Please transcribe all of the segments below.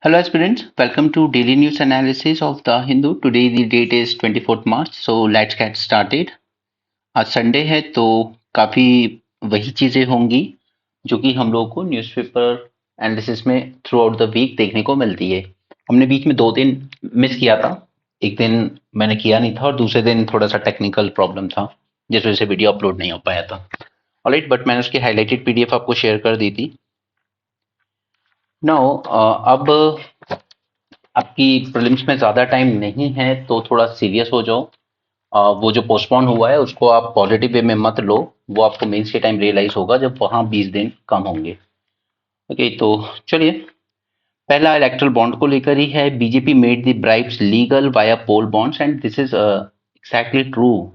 Hello aspirants, welcome to daily news analysis of the Hindu. Today the date is 24th March, so let's get started. आज Sunday है तो काफी वही चीजें होंगी जो कि हम लोगों को न्यूज़पेपर एनालिसिस में थ्रू आउट द वीक देखने को मिलती है। हमने बीच में 2 दिन मिस किया था। एक दिन मैंने किया नहीं था और दूसरे दिन थोड़ा सा टेक्निकल प्रॉब्लम था जिस वजह से वीडियो अपलोड नहीं हो पाया था। ऑलराइट, बट मैंने उसकी हाईलाइटेड पीडीएफ आपको शेयर कर दी थी। नाउ अब आपकी प्रीलिम्स में ज़्यादा टाइम नहीं है तो थोड़ा सीरियस हो जाओ। वो जो पोस्टपोन हुआ है उसको आप पॉजिटिव वे में मत लो। वो आपको मेंस के टाइम रियलाइज होगा जब वहाँ 20 दिन कम होंगे। ओके, तो चलिए, पहला इलेक्ट्रल बॉन्ड को लेकर ही है। BJP made the bribes legal via poll bonds and this is exactly true.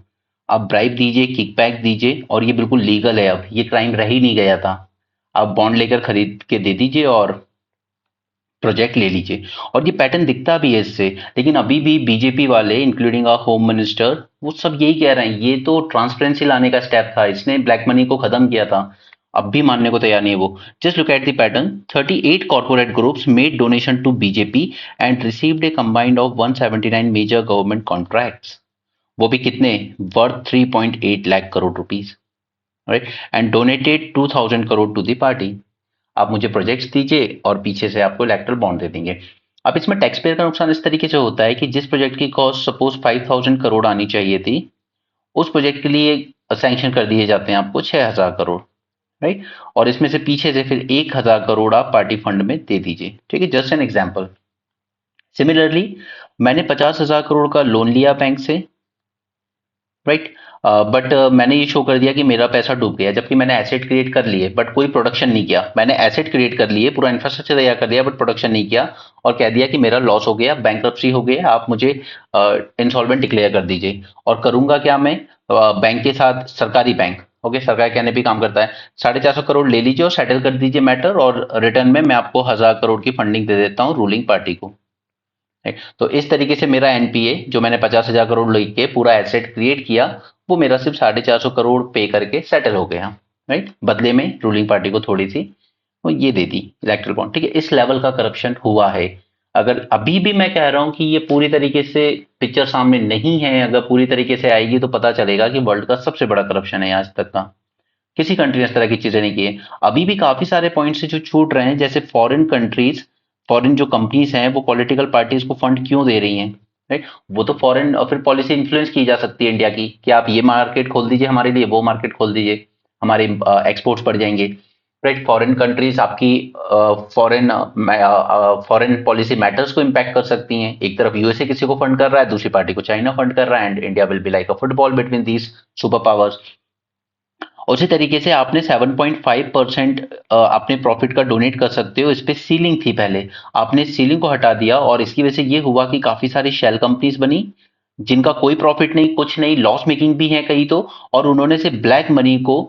आप ब्राइब दीजिए, किकबैक दीजिए और ये बिल्कुल लीगल है। अब ये क्राइम रह ही नहीं गया था। आप बॉन्ड लेकर खरीद के दे दीजिए और प्रोजेक्ट ले लीजिए। और ये पैटर्न दिखता भी है इससे। लेकिन अभी भी बीजेपी वाले इंक्लूडिंग होम मिनिस्टर वो सब यही कह रहे हैं ये तो ट्रांसपेरेंसी लाने का स्टेप था, इसने ब्लैक मनी को खत्म किया था। अब भी मानने को तैयार नहीं है वो। Just look at the pattern. 38 corporate groups made donation to BJP and received a combined of 179 major government contracts. वो भी कितने? Worth 3.8 lakh crore rupees, right, and donated 2000 crore to the party. आप मुझे प्रोजेक्ट्स दीजिए और पीछे से आपको इलेक्ट्रल बॉन्ड दे देंगे। अब इसमें टैक्स पेयर का नुकसान इस तरीके से होता है कि जिस प्रोजेक्ट की कॉस्ट सपोज 5000 करोड़ आनी चाहिए थी, उस प्रोजेक्ट के लिए सैंक्शन कर दिए जाते हैं आपको 6000 करोड़, राइट। और इसमें से पीछे से फिर 1000 करोड़ आप पार्टी फंड में दे दीजिए। ठीक है, जस्ट एन एग्जाम्पल। सिमिलरली, मैंने 50,000 करोड़ का लोन लिया बैंक से, राइट। बट मैंने ये शो कर दिया कि मेरा पैसा डूब गया, जबकि मैंने एसेट क्रिएट कर लिए बट कोई प्रोडक्शन नहीं किया। मैंने एसेट क्रिएट कर लिए, पूरा इंफ्रास्ट्रक्चर तैयार कर दिया बट प्रोडक्शन नहीं किया, और कह दिया कि मेरा लॉस हो गया, बैंकरप्सी हो गया, आप मुझे इंसॉल्वेंट डिक्लेयर कर दीजिए। और करूंगा क्या मैं? बैंक के साथ, सरकारी बैंक, ओके, सरकार कहने भी काम करता है, 450 करोड़ ले लीजिए और सेटल कर दीजिए मैटर, और रिटर्न में मैं आपको 1000 करोड़ की फंडिंग दे देता हूँ रूलिंग पार्टी को। राइट, तो इस तरीके से मेरा एनपीए जो मैंने 50,000 करोड़ लेके पूरा एसेट क्रिएट किया, वो मेरा सिर्फ 450 करोड़ पे करके सेटल हो गया। राइट, बदले में रूलिंग पार्टी को थोड़ी सी वो ये दे दी इलेक्ट्रल बॉन्ड। ठीक है, इस लेवल का करप्शन हुआ है। अगर अभी भी मैं कह रहा हूं कि ये पूरी तरीके से पिक्चर सामने नहीं है, अगर पूरी तरीके से आएगी तो पता चलेगा कि वर्ल्ड का सबसे बड़ा करप्शन है आज तक का। किसी कंट्री ने इस तरह की चीजें नहीं की है। अभी भी काफी सारे पॉइंट्स जो छूट रहे हैं, जैसे फॉरेन कंट्रीज, फॉरेन जो कंपनीज हैं वो पॉलिटिकल पार्टीज को फंड क्यों दे रही हैं, राइट। वो तो फॉरेन और फिर पॉलिसी इन्फ्लुएंस की जा सकती है इंडिया की कि आप ये मार्केट खोल दीजिए हमारे लिए, वो मार्केट खोल दीजिए, हमारे एक्सपोर्ट्स बढ़ जाएंगे, राइट। फॉरेन कंट्रीज आपकी फॉरेन पॉलिसी मैटर्स को इम्पैक्ट कर सकती हैं। एक तरफ यूएसए किसी को फंड कर रहा है, दूसरी पार्टी को चाइना फंड कर रहा है, and India will be like a football between these super powers. उसी तरीके से आपने 7.5% अपने प्रॉफिट का डोनेट कर सकते हो। इस पे सीलिंग थी पहले, आपने सीलिंग को हटा दिया और इसकी वजह से ये हुआ कि काफी सारी शेल कंपनीज बनी जिनका कोई प्रॉफिट नहीं, कुछ नहीं, लॉस मेकिंग भी है कई तो, और उन्होंने से ब्लैक मनी को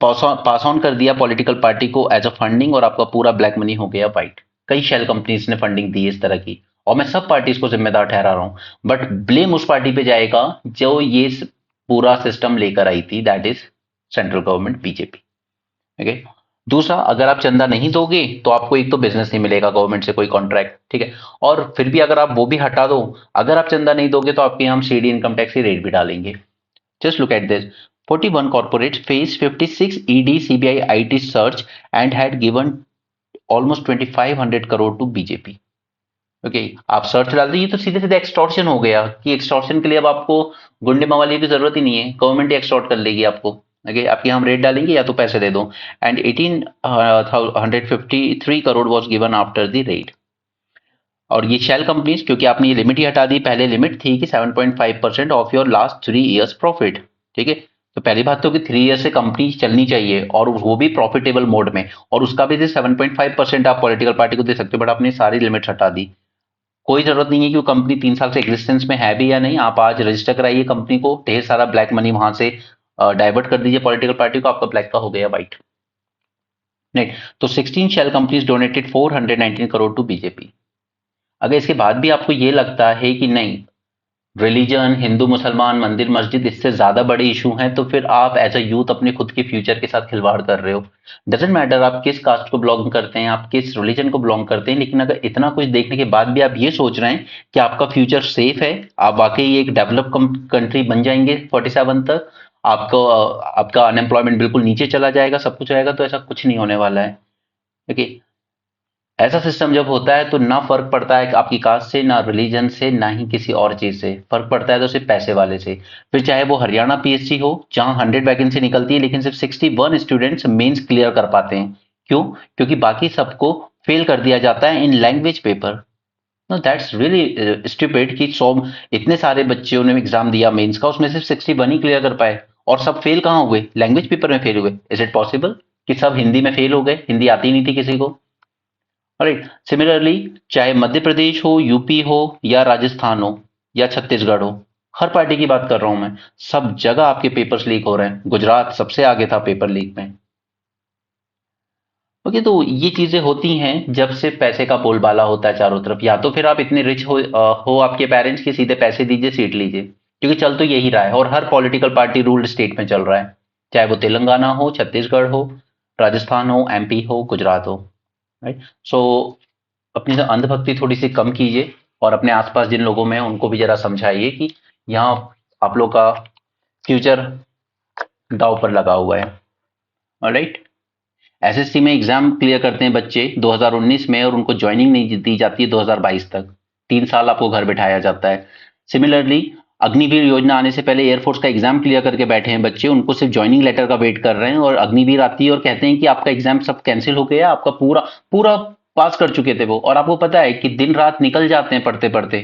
पास ऑन कर दिया पॉलिटिकल पार्टी को एज अ फंडिंग, और आपका पूरा ब्लैक मनी हो गया वाइट। कई शेल कंपनीज ने फंडिंग दी इस तरह की, और मैं सब पार्टीज को जिम्मेदार ठहरा रहा हूं, बट ब्लेम उस पार्टी पे जाएगा जो ये पूरा सिस्टम लेकर आई थी, that is central government BJP. Okay. दूसरा, अगर आप चंदा नहीं दोगे तो आपको एक तो बिजनेस नहीं मिलेगा गवर्नमेंट से कोई कॉन्ट्रैक्ट, ठीक है। और फिर भी अगर आप वो भी हटा दो, अगर आप चंदा नहीं दोगे तो आपके हम सीडी इनकम टैक्स की रेट भी डालेंगे। Just look at this. 41 corporates faced 56 ED CBI IT search and had given almost 2500 crore to BJP. Okay, आप सर्च डाल दीजिए तो सीधे सीधे एक्सटॉर्शन हो गया कि एक्सटॉर्शन के लिए अब आपको गुंडे मवाली की जरूरत ही नहीं है, गवर्नमेंट ही एक्सटॉर्ट कर लेगी आपको। ओके, आपकी हम रेट डालेंगे या तो पैसे दे दो। And 1853 crore was given after the rate. और ये शेल कंपनीज, क्योंकि आपने ये लिमिट ही हटा दी, पहले लिमिट थी कि 7.5% of your last 3 years profit. ठीक है, तो पहली बात तो कि 3 ईयर से कंपनी चलनी चाहिए और वो भी प्रॉफिटेबल मोड में, और उसका भी 7.5% आप पॉलिटिकल पार्टी को दे सकते हो, बट आपने सारी लिमिट हटा दी। कोई जरूरत नहीं है कि वो कंपनी 3 साल से एग्जिस्टेंस में है भी या नहीं, आप आज रजिस्टर कराइए कंपनी को, ढेर सारा ब्लैक मनी वहां से डाइवर्ट कर दीजिए पॉलिटिकल पार्टी को, आपका ब्लैक का हो गया व्हाइट। नहीं, तो 16 shell companies donated 419 crore to BJP. अगर इसके बाद भी आपको ये लगता है कि नहीं, रिलीजन, हिंदू मुसलमान, मंदिर मस्जिद इससे ज्यादा बड़े इशू हैं, तो फिर आप एज अ यूथ अपने खुद के फ्यूचर के साथ खिलवाड़ कर रहे हो। डजेंट मैटर आप किस कास्ट को बिलोंग करते हैं, आप किस रिलीजन को बिलोंग करते हैं, लेकिन अगर इतना कुछ देखने के बाद भी आप ये सोच रहे हैं कि आपका फ्यूचर सेफ है, आप वाकई एक डेवलप कंट्री बन जाएंगे 47 तक, आपको आपका अनएम्प्लॉयमेंट बिल्कुल नीचे चला जाएगा, सब कुछ आएगा, तो ऐसा कुछ नहीं होने वाला है। ओके। ऐसा सिस्टम जब होता है तो ना फर्क पड़ता है कि आपकी कास्ट से, ना रिलीजन से, ना ही किसी और चीज से फर्क पड़ता है, तो सिर्फ पैसे वाले से। फिर चाहे वो हरियाणा पीएससी हो जहां 100 वैकेंसी निकलती है लेकिन सिर्फ 61 स्टूडेंट्स मेंस क्लियर कर पाते हैं। क्यों? क्योंकि बाकी सबको फेल कर दिया जाता है in language paper. No that's really stupid कि 100 इतने सारे बच्चों ने एग्जाम दिया मेंस का, उसमें सिर्फ 61 ही क्लियर कर पाए, और सब फेल कहाँ हुए? लैंग्वेज पेपर में फेल हुए। इज इट पॉसिबल कि सब हिंदी में फेल हो गए? हिंदी आती नहीं थी किसी को। राइट। सिमिलरली चाहे मध्य प्रदेश हो, यूपी हो, या राजस्थान हो, या छत्तीसगढ़ हो, हर पार्टी की बात कर रहा हूं मैं, सब जगह आपके पेपर्स लीक हो रहे हैं। गुजरात सबसे आगे था पेपर लीक में। ओके, तो ये चीजें होती हैं जब से पैसे का बोलबाला होता है चारों तरफ। या तो फिर आप इतने रिच हो आपके पेरेंट्स के, सीधे पैसे दीजिए सीट लीजिए, क्योंकि चल तो यही रहा है, और हर पॉलिटिकल पार्टी रूल्ड स्टेट में चल रहा है, चाहे वो तेलंगाना हो, छत्तीसगढ़ हो, राजस्थान हो, एमपी हो, गुजरात हो। राइट। सो अपनी अंधभक्ति थोड़ी सी कम कीजिए, और अपने आसपास जिन लोगों में हैं, उनको भी जरा समझाइए कि यहाँ आप लोग का फ्यूचर दांव पर लगा हुआ है। ऑलराइट। एसएससी में एग्जाम क्लियर करते हैं बच्चे 2019 में, और उनको ज्वाइनिंग नहीं दी जाती है 2022 तक। 3 साल आपको घर बिठाया जाता है। सिमिलरली अग्निवीर योजना आने से पहले एयरफोर्स का एग्जाम क्लियर करके बैठे हैं बच्चे, उनको सिर्फ ज्वाइनिंग लेटर का वेट कर रहे हैं, और अग्निवीर आती है और कहते हैं कि आपका एग्जाम सब कैंसिल हो गया, आपका पूरा पूरा पास कर चुके थे वो, और आपको पता है कि दिन रात निकल जाते हैं पढ़ते पढ़ते।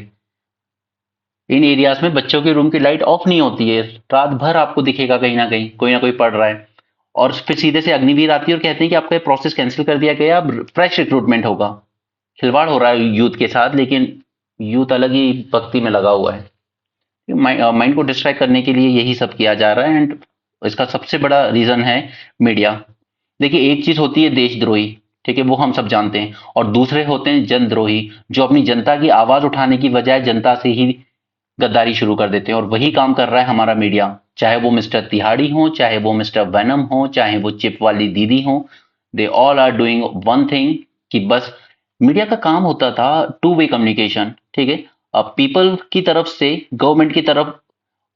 इन एरियाज में बच्चों के रूम की लाइट ऑफ नहीं होती है, रात भर आपको दिखेगा कहीं ना कोई पढ़ रहा है। और फिर सीधे से अग्निवीर आती है और कहते हैं कि आपका ये प्रोसेस कैंसिल कर दिया गया, अब फ्रेश रिक्रूटमेंट होगा। खिलवाड़ हो रहा है यूथ के साथ, लेकिन यूथ अलग ही भक्ति में लगा हुआ है। माइंड को डिस्ट्रैक्ट करने के लिए यही सब किया जा रहा है, एंड इसका सबसे बड़ा रीजन है मीडिया। देखिए, एक चीज होती है देशद्रोही, ठीक है, वो हम सब जानते हैं, और दूसरे होते हैं जनद्रोही, जो अपनी जनता की आवाज उठाने की बजाय जनता से ही गद्दारी शुरू कर देते हैं, और वही काम कर रहा है हमारा मीडिया। चाहे वो मिस्टर तिहाड़ी हो, चाहे वो मिस्टर वैनम हो, चाहे वो चिप वाली दीदी हो, they all are doing one thing, कि बस मीडिया का काम होता था टू वे कम्युनिकेशन, ठीक है। अब पीपल की तरफ से गवर्नमेंट की तरफ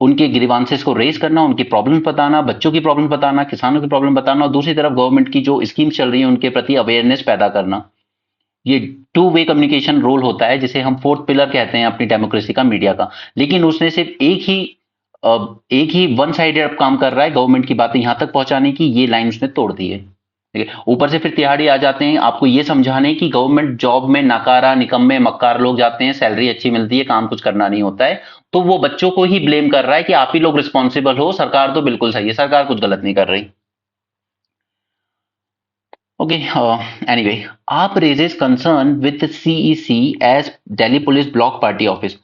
उनके ग्रीवांसेस को रेज करना, उनकी प्रॉब्लम बताना, बच्चों की प्रॉब्लम बताना, किसानों की प्रॉब्लम बताना, और दूसरी तरफ गवर्नमेंट की जो स्कीम चल रही है उनके प्रति अवेयरनेस पैदा करना। ये टू वे कम्युनिकेशन रोल होता है, जिसे हम फोर्थ पिलर कहते हैं अपनी डेमोक्रेसी का, मीडिया का। लेकिन उसने सिर्फ एक ही वन साइडेड काम कर रहा है, गवर्नमेंट की बातें यहां तक पहुंचाने की, ये लाइन उसने तोड़ दी है। ठीक है, ऊपर से फिर तिहाड़ी आ जाते हैं आपको ये समझाने की गवर्नमेंट जॉब में नकारा निकम्मे मक्कार लोग जाते हैं, सैलरी अच्छी मिलती है, काम कुछ करना नहीं होता है, तो वो बच्चों को ही ब्लेम कर रहा है कि आप ही लोग रिस्पॉन्सिबल हो, सरकार तो बिल्कुल सही है, सरकार कुछ गलत नहीं कर रही। Okay, anyway, AAP raises concern with the CEC as Delhi Police Block Party Office।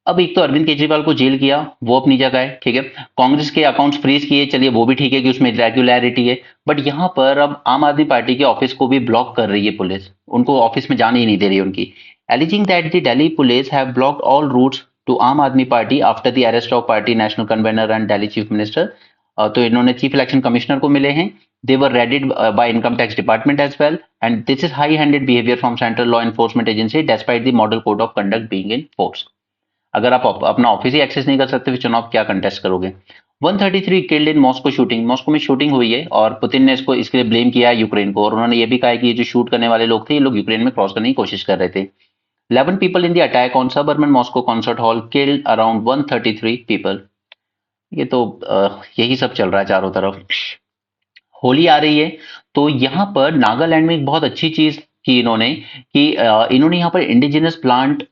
अब एक तो अरविंद केजरीवाल को जेल किया, वो अपनी जगह है, ठीक है। कांग्रेस के अकाउंट्स फ्रीज किए, चलिए वो भी ठीक है कि उसमें रेगुलरिटी है। बट यहाँ पर अब आम आदमी पार्टी के ऑफिस को भी ब्लॉक कर रही है पुलिस, उनको ऑफिस में जाने ही नहीं दे रही उनकी। Alleging that the Delhi police have blocked all routes to Aam Aadmi Party after the arrest of party national convener and Delhi chief minister. तो इन्होंने चीफ इलेक्शन कमिश्नर को मिले हैं। They were raided by income tax department as well, and this is high-handed behavior from central law enforcement agency despite the model code of conduct being in force। अगर आप अपना office ही access नहीं कर सकते फिर चुनाव क्या कंटेस्ट करोगे। 133 killed in Moscow shooting, Moscow में शूटिंग हुई है, और पुतिन ने इसको इसके लिए ब्लेम किया है यूक्रेन को, और उन्होंने ये भी कहा है कि ये जो शूट करने वाले लोग थे ये लोग यूक्रेन में क्रॉस करने की कोशिश कर रहे थे। 11 people in the attack on suburban Moscow concert hall killed around 133 people। ये तो यही सब चल रहा है चारों तरफ। होली आ रही है, तो यहाँ पर नागालैंड में एक बहुत अच्छी चीज की इन्होंने, कि इन्होंने यहाँ पर इंडिजिनस प्लांट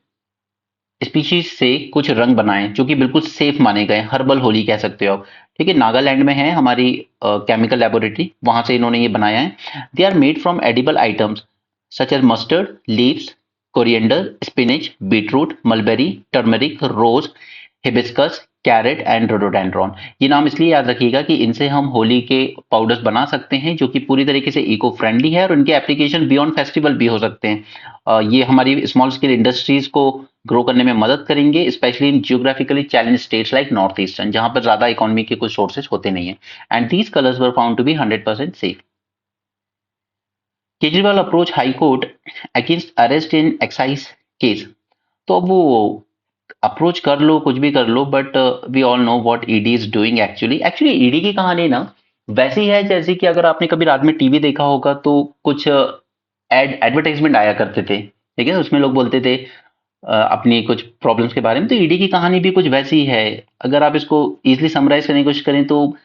स्पीशीज से कुछ रंग बनाए जो कि बिल्कुल सेफ माने गए, हर्बल होली कह सकते हो आप। ठीक है, नागालैंड में है हमारी केमिकल लेबोरेटरी, वहां से इन्होंने ये बनाया है। They are made from edible items such as mustard leaves, coriander, spinach, beetroot, mulberry, turmeric, rose, hibiscus, carrot and rhododendron. ये नाम इसलिए याद रखिएगा कि इनसे हम होली के पाउडर्स बना सकते हैं, जो कि पूरी तरीके से इको फ्रेंडली है, और इनके एप्लीकेशन बियॉन्ड फेस्टिवल भी हो सकते हैं। ये हमारी स्मॉल स्केल इंडस्ट्रीज को ग्रो करने में मदद करेंगे, specially in geographically challenge states like north eastern, जहां पर ज्यादा इकोनॉमी के कुछ सोर्सेज होते नहीं है। And these colours were found to be 100% safe. Kejriwal approach high court against arrest in excise case. तो अब वो अप्रोच कर लो, कुछ भी कर लो, but we all know what ED is doing actually. Actually ED की कहानी ना वैसी है जैसे कि अगर आपने कभी रात में टीवी देखा होगा तो कुछ एडवर्टाइजमेंट आया करते थे, ठीक है, उसमें लोग बोलते थे अपनी कुछ प्रॉब्लम्स के बारे में। तो ईडी की कहानी भी कुछ वैसी है। अगर आप इसको इजिली समराइज करने की कोशिश करें तो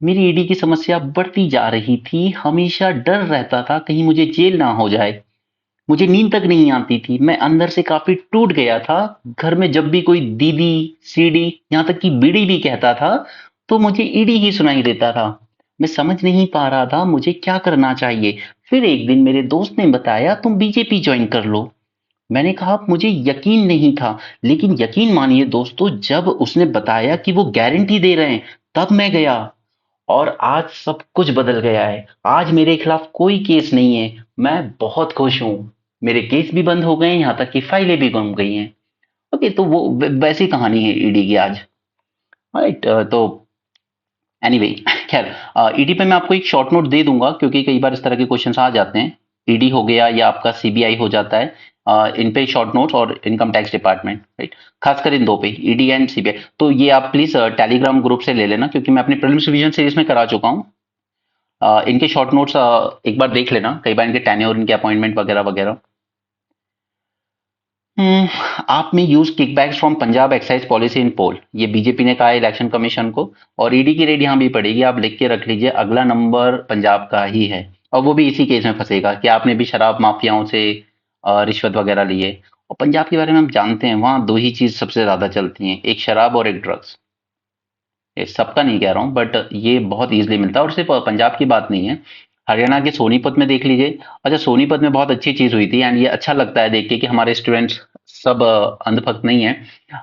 मेरी ईडी की समस्या बढ़ती जा रही थी, हमेशा डर रहता था कहीं मुझे जेल ना हो जाए, मुझे नींद तक नहीं आती थी, मैं अंदर से काफी टूट गया था। घर में जब भी कोई दीदी, सीडी, यहाँ तक कि बीड़ी भी कहता था तो मुझे ईडी ही सुनाई देता था। मैं समझ नहीं पा रहा था मुझे क्या करना चाहिए। फिर एक दिन मेरे दोस्त ने बताया तुम बीजेपी ज्वाइन कर लो। मैंने कहा मुझे यकीन नहीं था, लेकिन यकीन मानिए दोस्तों, जब उसने बताया कि वो गारंटी दे रहे हैं तब मैं गया, और आज सब कुछ बदल गया है। आज मेरे खिलाफ कोई केस नहीं है, मैं बहुत खुश हूं। मेरे केस भी बंद हो गए हैं, यहां तक कि फाइलें भी गुम गई हैं। ओके, तो वो वैसी कहानी है ईडी की आज। राइट, तो एनीवे खैर, ईडी पे मैं आपको एक शॉर्ट नोट दे दूंगा क्योंकि कई बार इस तरह के क्वेश्चंस आ जाते हैं। ईडी हो गया या आपका सीबीआई हो जाता है, इन पे शॉर्ट नोट्स और इनकम टैक्स डिपार्टमेंट, राइट, खासकर इन दो पे, ईडी एंड सीबीआई। तो ये आप प्लीज टेलीग्राम ग्रुप से ले लेना क्योंकि मैं अपने प्रीलिम्स रिवीजन सीरीज में करा चुका हूँ। इनके शॉर्ट नोट्स एक बार देख लेना, कई बार इनके टेन्योर, इनके अपॉइंटमेंट वगैरह वगैरह। आप में use kickbacks from Punjab excise policy in poll, ये बीजेपी ने कहा है इलेक्शन कमीशन को, और ईडी की रेड यहाँ भी पड़ेगी, आप लिख के रख लीजिए, अगला नंबर पंजाब का ही है, और वो भी इसी केस में फंसेगा कि आपने भी शराब माफियाओं से रिश्वत वगैरह लिए। और पंजाब के बारे में हम जानते हैं, वहां दो ही चीज सबसे ज्यादा चलती हैं, एक शराब और एक ड्रग्स। ये सबका नहीं कह रहा हूँ, बट ये बहुत इजीली मिलता है, और सिर्फ पंजाब की बात नहीं है, हरियाणा के सोनीपत में देख लीजिए। अच्छा, सोनीपत में बहुत अच्छी चीज हुई थी एंड ये अच्छा लगता है देख के कि हमारे स्टूडेंट्स सब अंधभक्त नहीं है।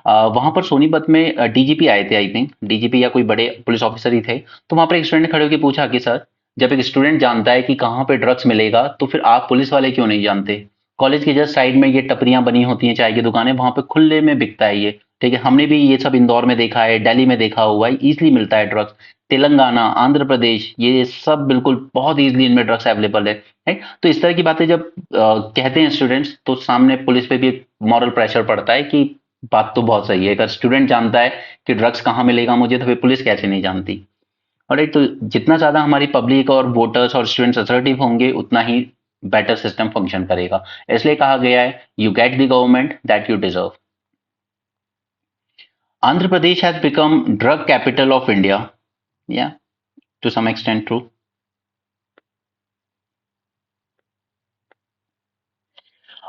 वहां पर सोनीपत में डीजीपी आए थे, आई थिंक डीजीपी या कोई बड़े पुलिस ऑफिसर ही थे। तो वहां पर एक स्टूडेंट ने खड़े होकर पूछा कि सर, जब एक स्टूडेंट जानता है कि कहाँ पे ड्रग्स मिलेगा तो फिर आप पुलिस वाले क्यों नहीं जानते? कॉलेज के जस्ट साइड में ये टपरियां बनी होती हैं, चाय की दुकानें, वहां पे खुले में बिकता है ये, ठीक है, हमने भी ये सब इंदौर में देखा है, दिल्ली में देखा हुआ है, इजीली मिलता है ड्रग्स। तेलंगाना, आंध्र प्रदेश, ये सब बिल्कुल बहुत इजीली इनमें ड्रग्स अवेलेबल है, राइट। तो इस तरह की बातें जब कहते हैं स्टूडेंट्स, तो सामने पुलिस पे भी एक मॉरल प्रेशर पड़ता है कि बात तो बहुत सही है, अगर स्टूडेंट जानता है कि ड्रग्स कहाँ मिलेगा मुझे, तो फिर पुलिस कैसे नहीं जानती। राइट, तो जितना ज्यादा हमारी पब्लिक और वोटर्स और स्टूडेंट्स असर्टिव होंगे उतना ही बेटर सिस्टम फंक्शन करेगा। इसलिए कहा गया है, you get the government that you deserve. Andhra Pradesh has become drug capital of India. Yeah, to some extent true.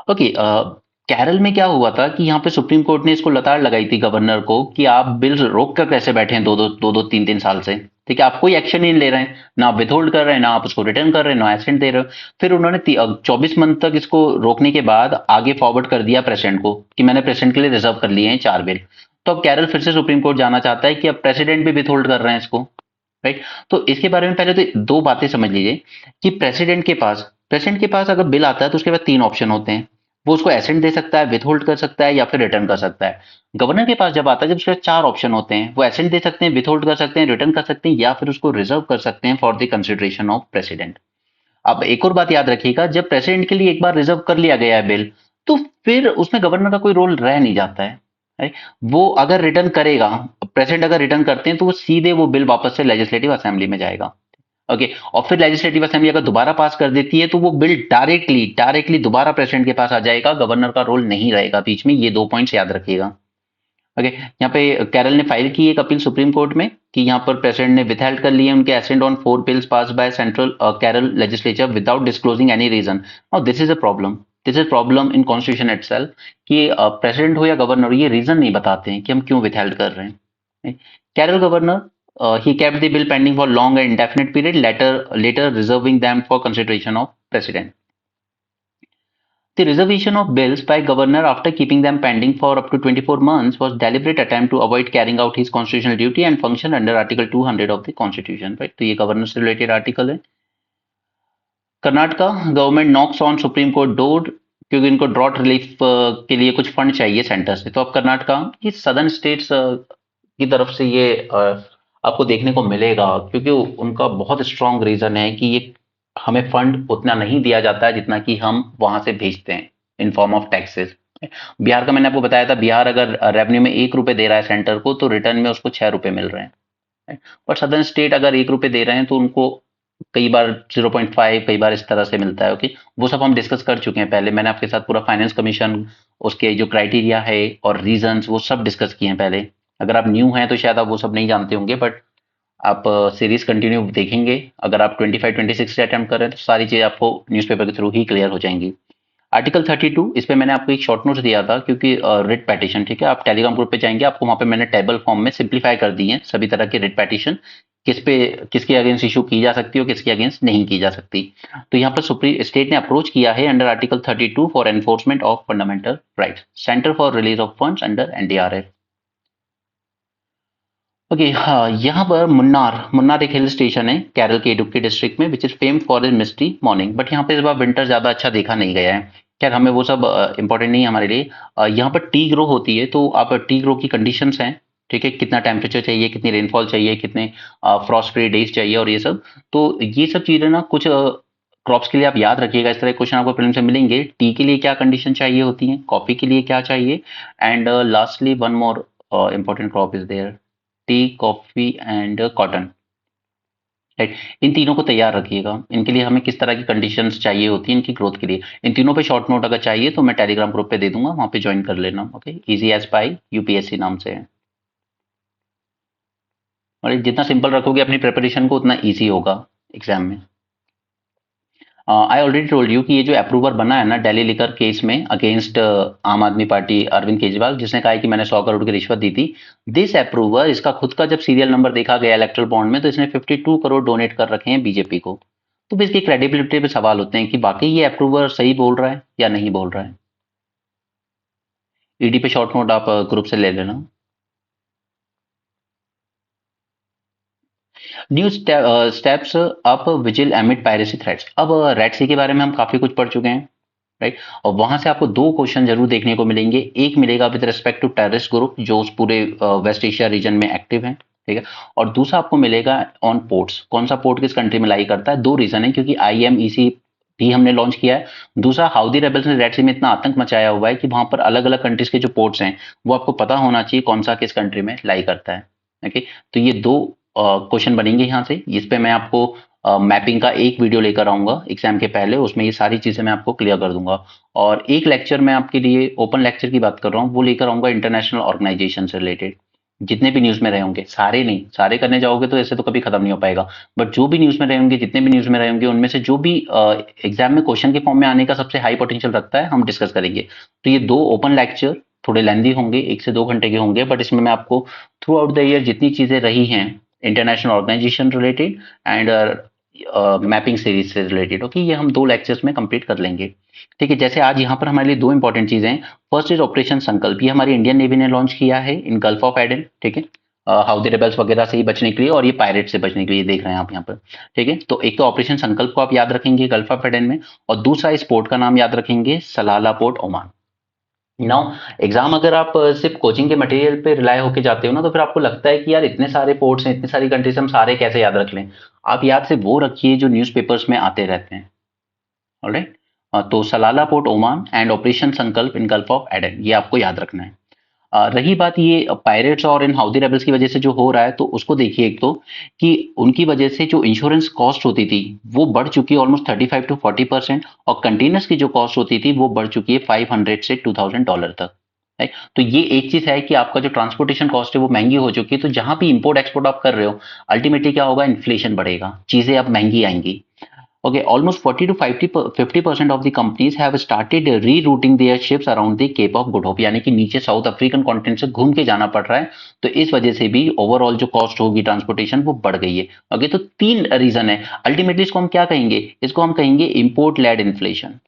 Okay, Kerala में क्या हुआ था कि यहाँ पे सुप्रीम कोर्ट ने इसको लताड़ लगाई थी गवर्नर को कि आप बिल रोक कर कैसे बैठे हैं दो दो तीन तीन साल से, ठीक है, आप कोई एक्शन नहीं ले रहे हैं, ना आप विथहोल्ड कर रहे हैं, ना आप उसको रिटर्न कर रहे हैं, ना एब्सेंट दे रहे हो। फिर उन्होंने 24 मंथ तक इसको रोकने के बाद आगे फॉरवर्ड कर दिया प्रेसिडेंट को कि मैंने प्रेसिडेंट के लिए रिजर्व कर लिए हैं 4 बिल। तो अब केरल फिर से सुप्रीम कोर्ट जाना चाहता है कि अब प्रेसिडेंट भी विथहोल्ड कर रहे हैं इसको, राइट। तो इसके बारे में पहले तो दो बातें समझ लीजिए कि प्रेसिडेंट के पास अगर बिल आता है तो उसके बाद तीन ऑप्शन होते हैं, वो उसको एसेंट दे सकता है, विथहोल्ड कर सकता है, या फिर रिटर्न कर सकता है। गवर्नर के पास जब आता है, जब उसके पास चार ऑप्शन होते हैं, वो एसेंट दे सकते हैं, विथहोल्ड कर सकते हैं, रिटर्न कर सकते हैं, या फिर उसको रिजर्व कर सकते हैं for the consideration of president. अब एक और बात याद रखिएगा, जब प्रेसिडेंट के लिए एक बार रिजर्व कर लिया गया है बिल, तो फिर उसमें गवर्नर का कोई रोल रह नहीं जाता है, right? वो अगर रिटर्न करेगा, प्रेसिडेंट अगर रिटर्न करते हैं तो वो सीधे वो बिल वापस से लेजिस्लेटिव असेंबली में जाएगा। ओके, और फिर लेजिस्लेटिव असेंबली अगर दोबारा पास कर देती है तो वो बिल डायरेक्टली डायरेक्टली दोबारा प्रेसिडेंट के पास आ जाएगा, गवर्नर का रोल नहीं रहेगा बीच में। ये दो पॉइंट्स याद रखिएगा। ओके, यहाँ पे केरल ने फाइल की एक अपील सुप्रीम कोर्ट में कि यहाँ पर प्रेसिडेंट ने विथहेल्ड कर लिए उनके assent on 4 bills pass by central Kerala legislature without disclosing any reason. Now this is a problem, this is problem in constitution itself कि प्रेसिडेंट हो या गवर्नर, ये रीजन नहीं बताते हैं कि हम क्यों विथहेल्ड कर रहे हैं। Kerala governor, he kept the bill pending for long and indefinite period, later reserving them for consideration of president. The reservation of bills by governor after keeping them pending for up to 24 months was deliberate attempt to avoid carrying out his constitutional duty and function under Article 200 of the Constitution. Right? तो ये governor से related article है। Karnataka government knocks on Supreme Court door क्योंकि इनको drought relief के लिए कुछ fund चाहिए सेंटर से। तो अब कर्नाटका की सदर्न स्टेट्स की तरफ से ये आपको देखने को मिलेगा, क्योंकि उनका बहुत स्ट्रांग रीजन है कि ये हमें फंड उतना नहीं दिया जाता है जितना कि हम वहां से भेजते हैं in form of taxes. Bihar का मैंने आपको बताया था, बिहार अगर रेवेन्यू में 1 रुपए दे रहा है सेंटर को, तो रिटर्न में उसको 6 रुपए मिल रहे हैं। और सदर्न स्टेट अगर 1 रुपए दे रहे हैं तो उनको कई बार 0.5, कई बार इस तरह से मिलता है। ओके, वो सब हम डिस्कस कर चुके हैं पहले, मैंने आपके साथ पूरा फाइनेंस कमीशन, उसके जो क्राइटेरिया है और रीजंस, वो सब डिस्कस किए हैं पहले। अगर आप न्यू हैं तो शायद आप वो सब नहीं जानते होंगे, बट आप सीरीज कंटिन्यू देखेंगे, अगर आप 25-26 से अटेम्प्ट कर रहे हैं तो सारी चीजें आपको न्यूज़पेपर के थ्रू ही क्लियर हो जाएंगी। आर्टिकल 32, इस पे मैंने आपको एक शॉर्ट नोट्स दिया था, क्योंकि रिट पैटिशन, ठीक है, आप टेलीग्राम ग्रुप पे जाएंगे, आपको वहां पे मैंने टेबल फॉर्म में सिंप्लीफाई कर दी है सभी तरह के रिट पैटिशन, किस पे किसके अगेंस्ट इशू की जा सकती है और किसके अगेंस्ट नहीं की जा सकती। तो यहाँ पर सुप्रीम स्टेट ने अप्रोच किया है under article 32 for enforcement of fundamental rights, centre for release of funds under NDRF. Okay, हाँ, यहाँ पर मुन्नार मुन्नार एक हिल स्टेशन है केरल के इडुक्की डिस्ट्रिक्ट में, which is fame for is misty morning, but यहाँ पे इस बार विंटर ज्यादा अच्छा देखा नहीं गया है। खैर, हमें वो सब इंपॉर्टेंट नहीं है हमारे लिए। यहाँ पर टी ग्रो होती है, तो आप टी ग्रो की कंडीशंस हैं, ठीक है, कितना टेम्परेचर चाहिए, कितनी रेनफॉल चाहिए, कितने फ्रॉस्ट फ्री डेज चाहिए और ये सब। तो ये सब चीजें ना कुछ क्रॉप्स के लिए आप याद रखिएगा, इस तरह क्वेश्चन आपको प्रीलिम्स से मिलेंगे। टी के लिए क्या कंडीशन चाहिए होती है, कॉफी के लिए क्या चाहिए, and lastly one more important crop is there, tea, coffee and cotton, right. इन तीनों को तैयार रखिएगा, इनके लिए हमें किस तरह की कंडीशंस चाहिए होती है इनकी ग्रोथ के लिए। इन तीनों पे शॉर्ट नोट अगर चाहिए तो मैं टेलीग्राम ग्रुप पे दे दूंगा, वहां पे ज्वाइन कर लेना। ओके, इजी एज पाई यूपीएससी नाम से है। और जितना सिंपल रखोगे अपनी प्रिपरेशन को, उतना ईजी होगा एग्जाम में। आई ऑलरेडी टोल्ड यू कि ये जो अप्रूवर बना है ना दिल्ली लिकर केस में अगेंस्ट आम आदमी पार्टी अरविंद केजरीवाल, जिसने कहा है कि मैंने 100 करोड़ की रिश्वत दी थी, दिस अप्रूवर, इसका खुद का जब सीरियल नंबर देखा गया इलेक्ट्रल बॉन्ड में, तो इसने 52 करोड़ डोनेट कर रखे हैं बीजेपी को। तो इसकी क्रेडिबिलिटी पे सवाल होते हैं कि बाकी ये अप्रूवर सही बोल रहा है या नहीं बोल रहा है। ईडी पे शॉर्ट नोट आप ग्रुप से ले लेना। New steps up vigil एमिड piracy threats. अब रेड सी के बारे में हम काफी कुछ पढ़ चुके हैं, राइट। और वहां से आपको दो क्वेश्चन जरूर देखने को मिलेंगे। एक मिलेगा with respect to terrorist group जो उस पूरे वेस्ट एशिया रीजन में एक्टिव है, ठीक है। और दूसरा आपको मिलेगा ऑन पोर्ट्स, कौन सा पोर्ट किस कंट्री में लाई करता है। दो रीजन है, क्योंकि आईएमईसी भी हमने लॉन्च किया है। दूसरा, हाउदी रेबल्स ने रेड सी में इतना आतंक मचाया हुआ है कि वहां पर अलग अलग कंट्रीज के जो पोर्ट्स हैं वो आपको पता होना चाहिए कौन सा किस कंट्री में लाई करता है। ओके, तो ये दो क्वेश्चन बनेंगे यहाँ से। इस पे मैं आपको मैपिंग का एक वीडियो लेकर आऊंगा एग्जाम के पहले, उसमें ये सारी चीजें मैं आपको क्लियर कर दूंगा। और एक लेक्चर मैं आपके लिए ओपन लेक्चर की बात कर रहा हूँ, वो लेकर आऊंगा इंटरनेशनल ऑर्गेनाइजेशन से रिलेटेड, जितने भी न्यूज में रहे होंगे, सारे नहीं, सारे करने जाओगे तो ऐसे तो कभी खत्म नहीं हो पाएगा, बट जो भी न्यूज में रहे होंगे, जितने भी न्यूज में रहे होंगे, उनमें से जो भी एग्जाम में क्वेश्चन के फॉर्म में आने का सबसे हाई पोटेंशियल रखता है, हम डिस्कस करेंगे। तो ये दो ओपन लेक्चर थोड़े लेंदी होंगे, 1 से 2 घंटे के होंगे, बट इसमें मैं आपको थ्रू आउट द ईयर जितनी चीजें रही हैं international organisation related and mapping series से रिलेटेड, ओके, ये हम 2 लेक्चर्स में कंप्लीट कर लेंगे। ठीक है, जैसे आज यहाँ पर हमारे लिए दो इंपॉर्टेंट चीजें हैं। फर्स्ट इज ऑपरेशन संकल्प, ये हमारी इंडियन नेवी ने लॉन्च किया है इन गल्फ ऑफ एडन, ठीक है, हाउदी रेबल्स वगैरह से ही बचने के लिए और ये पायरेट से बचने के लिए, देख रहे हैं आप यहाँ पर, ठीक है। तो एक तो ऑपरेशन संकल्प को आप याद रखेंगे गल्फ ऑफ एडन में, और दूसरा इस पोर्ट का नाम याद रखेंगे सलाला पोर्ट, ओमान। नाउ एग्जाम अगर आप सिर्फ कोचिंग के मटेरियल पे रिलाय होके जाते हो ना, तो फिर आपको लगता है कि यार इतने सारे पोर्ट्स हैं, इतनी सारी कंट्रीज, हम सारे कैसे याद रख लें। आप याद से वो रखिए जो न्यूज़पेपर्स में आते रहते हैं, ऑलराइट। तो सलाला पोर्ट ओमान एंड ऑपरेशन संकल्प इन गल्फ ऑफ एडन, ये आपको याद रखना है। रही बात ये पायरेट्स और इन हाउदी रेबल्स की वजह से जो हो रहा है, तो उसको देखिए। एक तो कि उनकी वजह से जो इंश्योरेंस कॉस्ट होती थी वो बढ़ चुकी है ऑलमोस्ट 35 to 40%, और कंटेनर्स की जो कॉस्ट होती थी वो बढ़ चुकी है $500 से $2000 तक, राइट। तो ये एक चीज है कि आपका जो ट्रांसपोर्टेशन कॉस्ट है वो महंगी हो चुकी है। तो जहां भी इंपोर्ट एक्सपोर्ट आप कर रहे हो, अल्टीमेटली क्या होगा, इन्फ्लेशन बढ़ेगा, चीजें अब महंगी आएंगी। Okay, almost 40 to 50% of the companies have started rerouting their ships around the Cape of Good Hope, यानी कि नीचे साउथ अफ्रीकन कॉन्टिनेंट से घूम के जाना पड़ रहा है। तो इस वजह से भी ओवरऑल जो कॉस्ट होगी ट्रांसपोर्टेशन वो बढ़ गई है। ओके, तो तीन रीजन है। अल्टीमेटली इसको हम क्या कहेंगे, इसको हम कहेंगे इंपोर्ट लेड इन्फ्लेशन।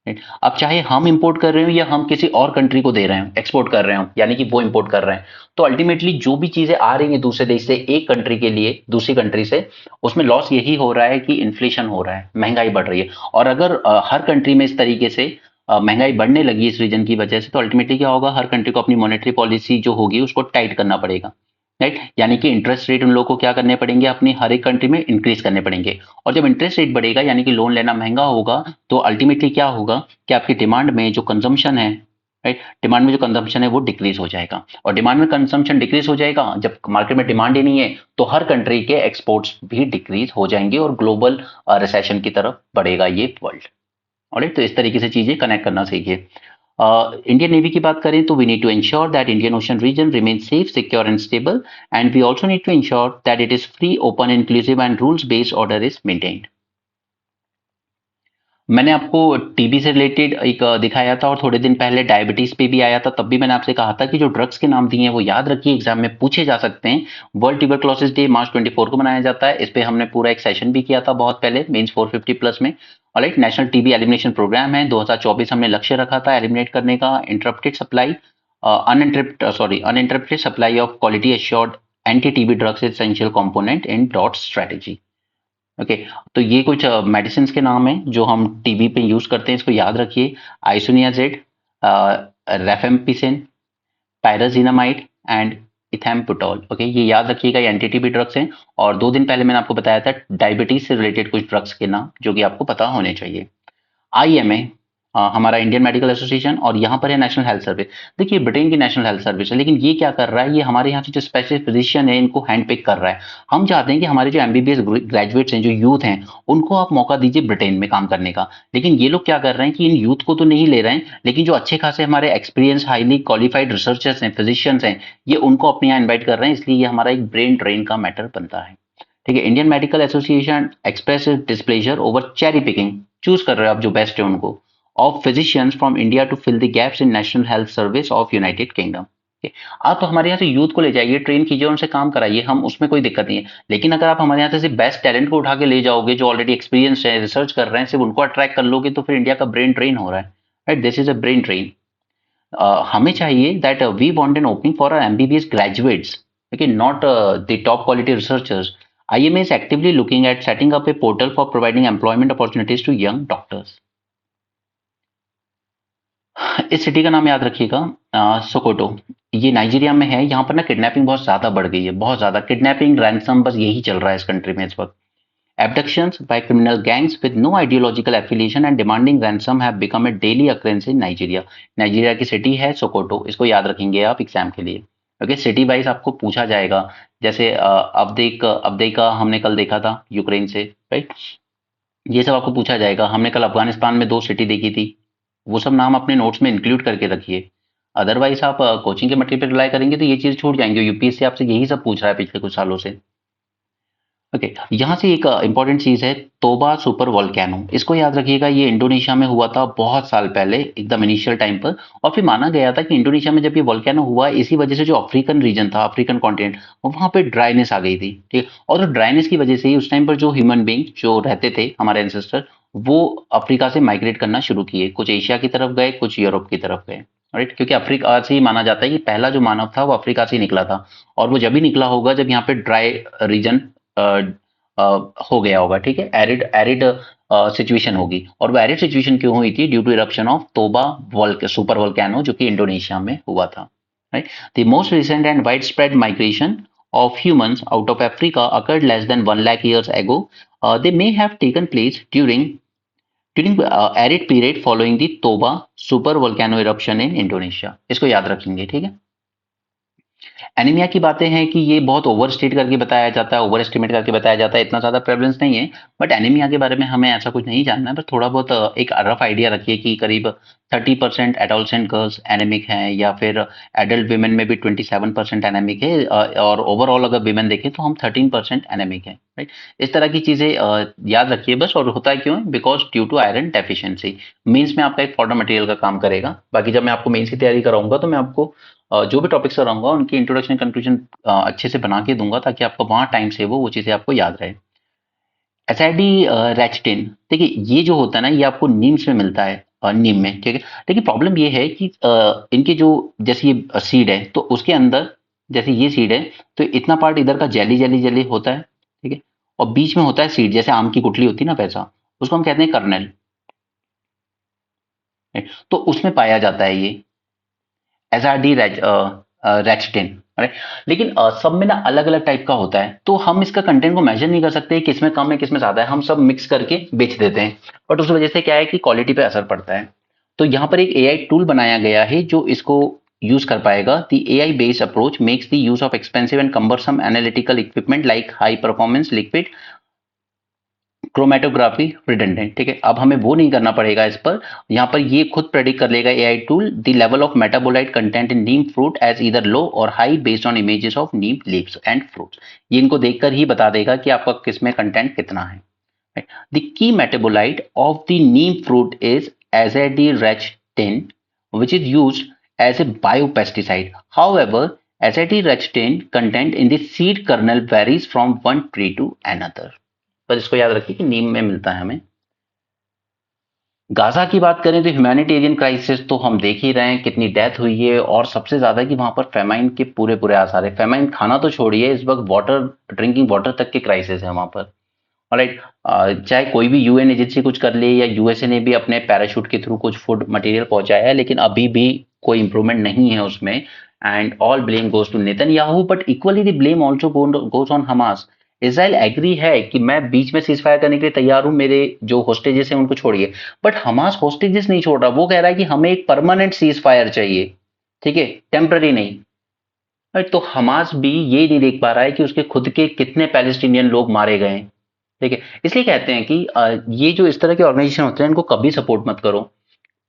राइट? अब चाहे हम इंपोर्ट कर रहे हो या हम किसी और कंट्री को दे रहे हो, एक्सपोर्ट कर रहे हो, यानी कि वो इंपोर्ट कर रहे हैं, तो अल्टीमेटली जो भी चीजें आ रही हैं दूसरे देश से एक कंट्री के लिए दूसरी कंट्री से, उसमें लॉस यही हो रहा है कि इन्फ्लेशन हो रहा है, महंगाई बढ़ रही है। और अगर हर कंट्री में इस तरीके से महंगाई बढ़ने लगी इस रीजन की वजह से, तो अल्टीमेटली क्या होगा, हर कंट्री को अपनी मॉनेटरी पॉलिसी जो होगी उसको टाइट करना पड़ेगा। राइट? यानी कि इंटरेस्ट रेट उन लोगों को क्या करने पड़ेंगे, अपनी हर एक कंट्री में इंक्रीज करने पड़ेंगे। और जब इंटरेस्ट रेट बढ़ेगा यानी कि लोन लेना महंगा होगा, तो अल्टीमेटली क्या होगा कि आपकी डिमांड में जो कंजम्पशन है, राइट, डिमांड में जो कंजम्पशन है वो डिक्रीज हो जाएगा। और डिमांड में कंजम्पशन डिक्रीज हो जाएगा, जब मार्केट में डिमांड ही नहीं है, तो हर कंट्री के एक्सपोर्ट्स भी डिक्रीज हो जाएंगे और ग्लोबल रिसेशन की तरफ बढ़ेगा ये वर्ल्ड। ऑलराइट, तो इस तरीके से चीजें कनेक्ट करना सीखिए। इंडियन नेवी की बात करें तो we need to ensure that Indian ocean region remain safe, secure and stable, and we also need to ensure that it is free, open, inclusive and rules based order is maintained. मैंने आपको TB से related एक दिखाया था, और थोड़े दिन पहले डायबिटीज पे भी आया था, तब भी मैंने आपसे कहा था कि जो ड्रग्स के नाम दिए हैं वो याद रखिए, एग्जाम में पूछे जा सकते हैं। वर्ल्ड ट्यूबरक्लोसिस डे मार्च 24 को मनाया जाता है। इस पे हमने पूरा एक सेशन भी किया था बहुत पहले, मेंस 450 प्लस में। Alright, national TB elimination programme है, 2024 हमने लक्ष्य रखा था एलिमिनेट करने का interrupted supply, uninterrupted supply of quality assured anti TB drugs essential component in DOT strategy. Okay, तो ये कुछ मेडिसिन के नाम हैं जो हम टीबी पे यूज करते हैं, इसको याद रखिए। आइसोनियाजेड, रेफेम्पिसिन, पायराजिनामाइड एंड इथैम्पुटोल। ओके, ये याद रखिएगा, ये एंटी टीबी ड्रग्स हैं। और 2 दिन पहले मैंने आपको बताया था डायबिटीज से रिलेटेड कुछ ड्रग्स के नाम जो कि आपको पता होने चाहिए। आईएमए हमारा इंडियन मेडिकल एसोसिएशन, और यहाँ पर है नेशनल हेल्थ सर्विस। देखिए, ब्रिटेन की नेशनल हेल्थ सर्विस है, लेकिन ये क्या कर रहा है, ये हमारे यहाँ से जो स्पेशलिस्ट फिजिशियन है इनको हैंड पिक कर रहा है। हम चाहते हैं कि हमारे जो एमबीबीएस ग्रेजुएट्स हैं, जो यूथ हैं, उनको आप मौका दीजिए ब्रिटेन में काम करने का। लेकिन ये लोग क्या कर रहे हैं कि इन यूथ को तो नहीं ले रहे हैं, लेकिन जो अच्छे खासे हमारे एक्सपीरियंस हाईली क्वालिफाइड रिसर्चर्स हैं, फिजिशियंस हैं, ये उनको अपने यहाँ इन्वाइट कर रहे हैं। इसलिए ये हमारा एक ब्रेन ड्रेन का मैटर बनता है। ठीक है, Indian medical association express displeasure over cherry picking, choose कर रहे हो आप जो बेस्ट है उनको, of physicians from India to fill the gaps in National Health Service of United Kingdom. आप तो हमारे यहाँ से यूथ को ले जाइए, ट्रेन कीजिए, उनसे काम कराइए, हम उसमें कोई दिक्कत नहीं है। लेकिन अगर आप हमारे यहाँ से सिर्फ बेस्ट टैलेंट को उठा के ले जाओगे जो ऑलरेडी एक्सपीरियंस है, रिसर्च कर रहे हैं, सिर्फ उनको अट्रैक्ट कर लोगे, तो फिर इंडिया का ब्रेन ड्रेन हो रहा है। Right, this is a brain drain. हमें चाहिए that we want an opening for our MBBS graduates, okay, not the top quality researchers. IMA is actively looking at setting up a portal for providing employment opportunities to young doctors. इस city का नाम याद रखिएगा, Sokoto. ये Nigeria में है। यहाँ पर ना किडनैपिंग बहुत ज्यादा बढ़ गई है, बहुत ज्यादा किडनैपिंग, रैंसम, बस यही चल रहा है इस कंट्री में इस वक्त। Abductions by criminal gangs with no ideological affiliation and demanding ransom have become a daily occurrence in Nigeria. Nigeria की सिटी है सोकोटो, इसको याद रखेंगे आप एग्जाम के लिए। ओके, सिटी वाइज आपको पूछा जाएगा। जैसे अवधे का हमने कल देखा था यूक्रेन से, राइट, ये सब आपको पूछा जाएगा। हमने कल अफगानिस्तान में 2 सिटी देखी थी, वो सब नाम अपने नोट्स में इंक्लूड करके रखिए। अदरवाइज आप कोचिंग के मटेरियल पे रिलाई करेंगे तो ये चीज छूट जाएंगे। यूपीएससी आपसे यही सब पूछ रहा है पिछले कुछ सालों से। ओके, यहाँ से एक इंपॉर्टेंट चीज है, तोबा सुपर वोल्केनो, इसको याद रखिएगा। ये इंडोनेशिया में हुआ था बहुत साल पहले, एकदम इनिशियल टाइम पर। और फिर माना गया था कि इंडोनेशिया में जब ये वोल्केनो हुआ, इसी वजह से जो अफ्रीकन रीजन था, अफ्रीकन कॉन्टिनेंट, वहां पे ड्राइनेस आ गई थी। ठीक है, और ड्राइनेस की वजह से ही उस टाइम पर जो ह्यूमन बींग जो रहते थे, हमारे एंसेस्टर, वो अफ्रीका से माइग्रेट करना शुरू किए। कुछ एशिया की तरफ गए, कुछ यूरोप की तरफ गए। राइट, क्योंकि अफ्रीका से ही माना जाता है कि पहला जो मानव था वो अफ्रीका से ही निकला था। और वो जब ही निकला होगा जब यहाँ पे ड्राई रीजन हो गया होगा। ठीक है, एरिड एरिड सिचुएशन होगी। और वो एरिड सिचुएशन क्यों हुई थी? ड्यू टू इरप्शन ऑफ तोबा सुपर वोल्केनो, जो कि इंडोनेशिया में हुआ था। Right, the most recent and wide spread migration of humans out of Africa occurred less than 1 lakh years ago. They may have taken place during arid period following the Toba super volcano eruption in Indonesia. इसको याद रखेंगे। ठीक है, anaemia की बातें हैं कि ये बहुत ओवर स्टेट करके बताया जाता है, ओवर एस्टिमेट करके बताया जाता है, इतना ज्यादा प्रेवलेंस नहीं है। बट एनीमिया के बारे में हमें ऐसा कुछ नहीं जानना है, बस थोड़ा बहुत एक रफ आइडिया रखिए कि करीब 30% एडोलसेंट गर्ल्स एनेमिक हैं, या फिर एडल्ट वीमेन में भी 27% एनेमिक है, और ओवरऑल अगर वीमेन देखें तो हम 13% एनेमिक है। राइट, इस तरह की चीजें याद रखिए बस। और होता है क्यों? Because due to iron deficiency. Means में आपका एक फॉर्डर मटेरियल का काम करेगा। बाकी जब मैं आपको मेंस की तैयारी कराऊंगा तो मैं आपको जो भी टॉपिक्स कराऊंगा उनकी इंट्रोडक्शन कंक्लूजन अच्छे से बना के दूंगा, ताकि आपको वहां टाइम से वो चीजें आपको याद रहे। एसआईडी रैचटिन, देखिए ये जो होता है ना, ये आपको नीम्स में मिलता है। नीम में, ठीक है। लेकिन प्रॉब्लम ये है कि इनके जो, जैसे ये सीड है तो उसके अंदर, जैसे ये सीड है तो इतना पार्ट इधर का जेली जेली जेली होता है, ठीक है, और बीच में होता है सीड, जैसे आम की गुठली होती है ना वैसा, उसको हम कहते हैं कर्नेल। तो उसमें पाया जाता है ये एसआरडी रेक्सटिन। लेकिन सब में ना अलग अलग टाइप का होता है, तो हम इसका कंटेंट को मेजर नहीं कर सकते किसमें कम है किसमें ज्यादा है, हम सब मिक्स करके बेच देते हैं। बट उस वजह से क्या है कि क्वालिटी पे असर पड़ता है। तो यहाँ पर एक एआई टूल बनाया गया है जो इसको यूज कर पाएगा। The AI based approach makes the use of expensive and cumbersome analytical equipment like high performance liquid chromatography redundant, ठीक है। अब हमें वो नहीं करना पड़ेगा इस पर, यहाँ पर ये खुद प्रेडिक्ट कर लेगा AI tool the level of metabolite content in neem fruit as इधर लो और high based on images of neem leaves and fruits. ये इनको देखकर ही बता देगा कि आपका किसमें कंटेंट कितना है। The key metabolite of the Neem fruit is azedirachitin which is used as a biopesticide. However, azedirachitin content in the seed kernel varies from one tree to another. पर इसको याद रखिए कि नीम में मिलता है हमें। गाजा की बात करें तो ह्यूमैनिटेरियन क्राइसिस तो हम देख ही रहे हैं, कितनी डेथ हुई है, और सबसे ज्यादा कि वहां पर फेमाइन के पूरे पूरे आसार है। फेमाइन खाना तो छोड़िए, इस वक्त वाटर, ड्रिंकिंग वाटर तक के क्राइसिस है वहां पर। ऑलराइट, चाहे कोई भी यूएन एजेंसी कुछ कर ले या यूएसए ने भी अपने पैराशूट के थ्रू कुछ फूड मटेरियल पहुंचाया है, लेकिन अभी भी कोई इंप्रूवमेंट नहीं है उसमें। And all blame goes to Netanyahu, but equally the blame also goes on Hamas. Israel agree है कि मैं बीच में सीज फायर करने के लिए तैयार हूं, मेरे जो होस्टेजेस हैं उनको छोड़िए, बट हमास होस्टेजेस नहीं छोड़ रहा। वो कह रहा है कि हमें एक परमानेंट सीज फायर चाहिए, ठीक है, टेम्पररी नहीं। Right, तो हमास भी ये नहीं देख पा रहा है कि उसके खुद के कितने पैलेस्टीनियन लोग मारे गए हैं, ठीक है। इसलिए कहते हैं कि ये जो इस तरह के ऑर्गेनाइजेशन होते हैं इनको कभी सपोर्ट मत करो।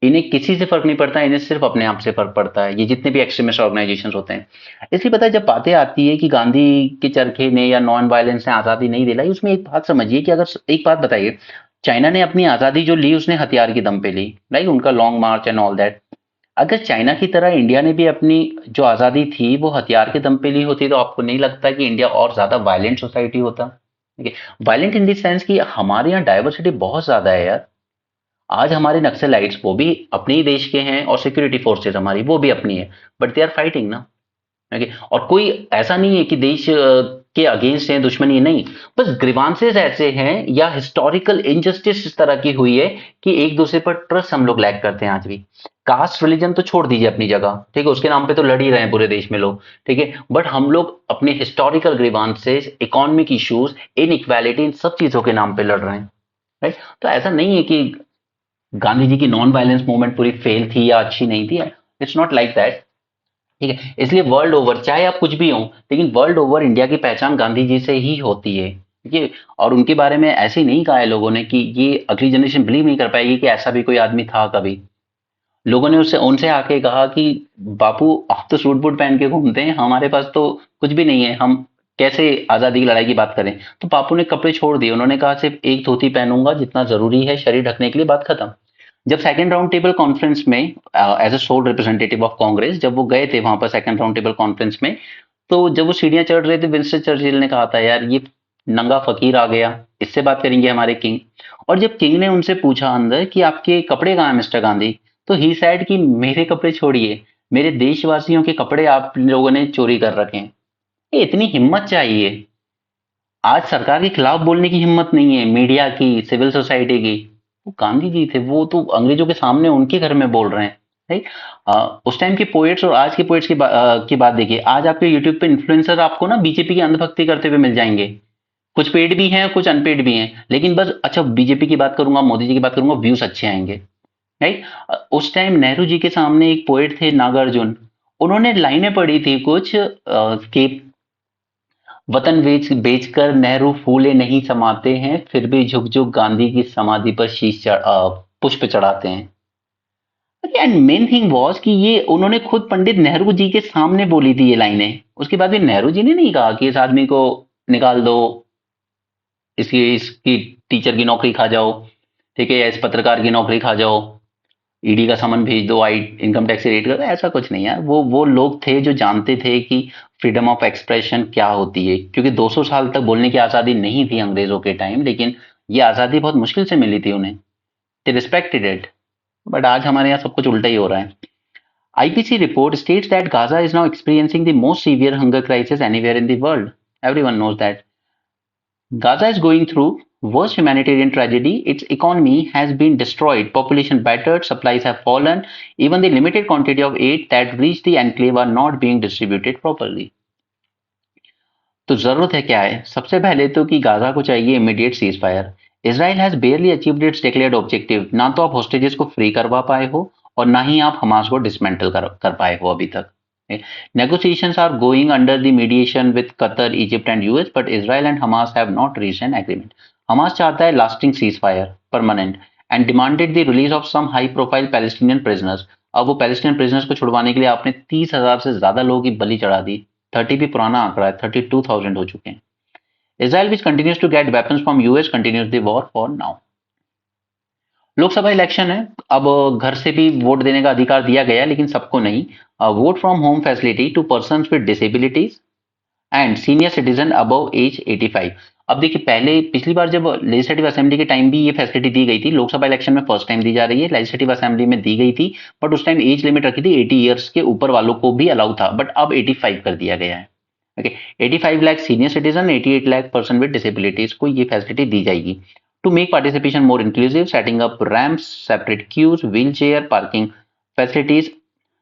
इन्हें किसी से फर्क नहीं पड़ता, इन्हें सिर्फ अपने आप से फर्क पड़ता है, ये जितने भी एक्सट्रीमिस्ट ऑर्गेनाइजेशन होते हैं। इसलिए पता है, जब बातें आती है कि गांधी के चरखे ने या नॉन वायलेंस ने आजादी नहीं दिलाई, उसमें एक बात समझिए कि अगर एक बात बताइए, चाइना ने अपनी आजादी जो ली उसने हथियार के दम पे ली, राइट, उनका long March and all that. अगर चाइना की तरह इंडिया ने भी अपनी जो आजादी थी वो हथियार के दम पे ली होती, तो आपको नहीं लगता कि इंडिया और ज्यादा वायलेंट सोसाइटी होता? ठीक है, वायलेंट इन द सेंस कि हमारे यहाँ डाइवर्सिटी बहुत ज्यादा है यार। आज हमारे नक्सलाइट्स वो भी अपने ही देश के हैं, और सिक्योरिटी फोर्सेस हमारी वो भी अपनी है, बट दे आर फाइटिंग ना। ओके, और कोई ऐसा नहीं है कि देश के अगेंस्ट है, दुश्मनी है, नहीं। बस ग्रीवांसेस ऐसे हैं या हिस्टोरिकल इनजस्टिस इस तरह की हुई है कि एक दूसरे पर ट्रस्ट हम लोग लैक करते हैं आज भी। कास्ट रिलीजन तो छोड़ दीजिए अपनी जगह, ठीक है, उसके नाम पे तो लड़ ही रहे हैं पूरे देश में लोग, ठीक है, बट हम लोग अपने historical grievances, economic issues, inequality, इन सब चीजों के नाम पे लड़ रहे हैं, राइट। तो ऐसा नहीं है कि गांधी जी की नॉन वायलेंस मूवमेंट पूरी फेल थी या अच्छी नहीं थी, इट्स नॉट लाइक दैट, ठीक है। इसलिए वर्ल्ड ओवर चाहे आप कुछ भी हो, लेकिन वर्ल्ड ओवर इंडिया की पहचान गांधी जी से ही होती है, ठीक है। और उनके बारे में ऐसे नहीं कहा है लोगों ने कि ये अगली जनरेशन बिलीव नहीं कर पाएगी कि ऐसा भी कोई आदमी था कभी। लोगों ने उससे उनसे आके कहा कि बापू आप तो सूट बूट पहन के घूमते हैं, हमारे पास तो कुछ भी नहीं है, हम कैसे आजादी की लड़ाई की बात करें। तो बापू ने कपड़े छोड़ दिए, उन्होंने कहा सिर्फ एक धोती पहनूंगा जितना जरूरी है शरीर ढकने के लिए, बात खत्म। जब सेकंड राउंड टेबल कॉन्फ्रेंस में as a sole representative of Congress जब वो गए थे वहां पर सेकंड राउंड टेबल कॉन्फ्रेंस में, तो जब वो सीढ़ियां चढ़ रहे थे, विंस्टन चर्चिल ने कहा था यार ये नंगा फकीर आ गया, इससे बात करेंगे हमारे किंग। और जब किंग ने उनसे पूछा अंदर कि आपके कपड़े कहाँ हैं मिस्टर गांधी, तो ही सेड कि मेरे कपड़े छोड़िए, मेरे देशवासियों के कपड़े आप लोगों ने चोरी कर रखे हैं। ये इतनी हिम्मत चाहिए। आज सरकार के खिलाफ बोलने की हिम्मत नहीं है, मीडिया की, सिविल सोसाइटी की। वो गांधी जी थे, वो तो अंग्रेजों के सामने उनके घर में बोल रहे हैं, राइट। उस टाइम के पोएट्स और आज के पोएट्स की बात देखिए। आज आपके यूट्यूब पे इन्फ्लुएंसर आपको ना बीजेपी की अंधभक्ति करते हुए मिल जाएंगे, कुछ पेड भी हैं कुछ अनपेड भी हैं, लेकिन बस अच्छा बीजेपी की बात करूंगा, मोदी जी की बात करूंगा, व्यूज अच्छे आएंगे, राइट। उस टाइम नेहरू जी के सामने एक पोएट थे नागार्जुन, उन्होंने लाइनें पढ़ी थी कुछ कि वतन बेचकर नेहरू फूले नहीं समाते हैं, फिर भी झुक झुक गांधी की समाधि पर पुष्प चढ़ाते हैं। एंड मेन थिंग वॉज कि ये उन्होंने खुद पंडित नेहरू जी के सामने बोली थी ये लाइनें। उसके बाद भी नेहरू जी ने नहीं कहा कि इस आदमी को निकाल दो, इसकी टीचर की नौकरी खा जाओ, ठीक है, या इस पत्रकार की नौकरी खा जाओ, ईडी का समन भेज दो, आई इनकम टैक्स रेट करो। ऐसा कुछ नहीं है। वो लोग थे जो जानते थे कि फ्रीडम ऑफ एक्सप्रेशन क्या होती है, क्योंकि 200 साल तक बोलने की आजादी नहीं थी अंग्रेजों के टाइम, लेकिन ये आजादी बहुत मुश्किल से मिली थी उन्हें, दे रिस्पेक्टेड इट। बट आज हमारे यहाँ सब कुछ उल्टा ही हो रहा है। IPC report states that Gaza is now experiencing the most severe hunger crisis anywhere in the world. Everyone knows that. Gaza is going through worst humanitarian tragedy. Its economy has been destroyed, population battered, supplies have fallen, even the limited quantity of aid that reach the enclave are not being distributed properly. तो जरूरत है क्या है? सबसे पहले तो कि Gaza को चाहिए immediate cease fire. Israel has बेयरली achieved it's declared objective. ना तो आप होस्टेजेस को फ्री करवा पाए हो और ना ही आप हमास को डिसमेंटल कर पाए हो अभी तक। Negotiations are going under the mediation with Qatar, Egypt and US, but Israel and Hamas have not reached an agreement. Hamas चाहता है lasting ceasefire, permanent, and demanded the release of some high-profile Palestinian prisoners. अब वो Palestinian prisoners को छुड़वाने के लिए आपने 30,000 से ज्यादा लोगों की बलि चढ़ा दी। 30 भी पुराना आंकड़ा है, 32,000 हो चुके हैं। Israel, which continues to get weapons from US, continues the war for now. Lok Sabha election है, अब घर से भी वोट देने का अधिकार दिया गया है, लेकिन सबको नहीं। Vote from home facility to persons with disabilities and senior citizen above age 85। अब देखिए, पहले पिछली बार जब लेजिस्लेटिव असेंबली के टाइम भी ये फैसिलिटी दी गई थी, लोकसभा इलेक्शन में फर्स्ट टाइम दी जा रही है, लेजिस्लेटिव असेंबली में दी गई थी, बट उस टाइम एज लिमिट रखी थी 80 ईयर्स के ऊपर वालों को भी अलाउ था, बट अब 85 कर दिया गया है। Okay, 85 lakh senior citizen, 88 lakh person with disabilities को ये फैसिलिटी दी जाएगी। To make participation more inclusive, setting up ramps, separate queues, wheelchair parking facilities,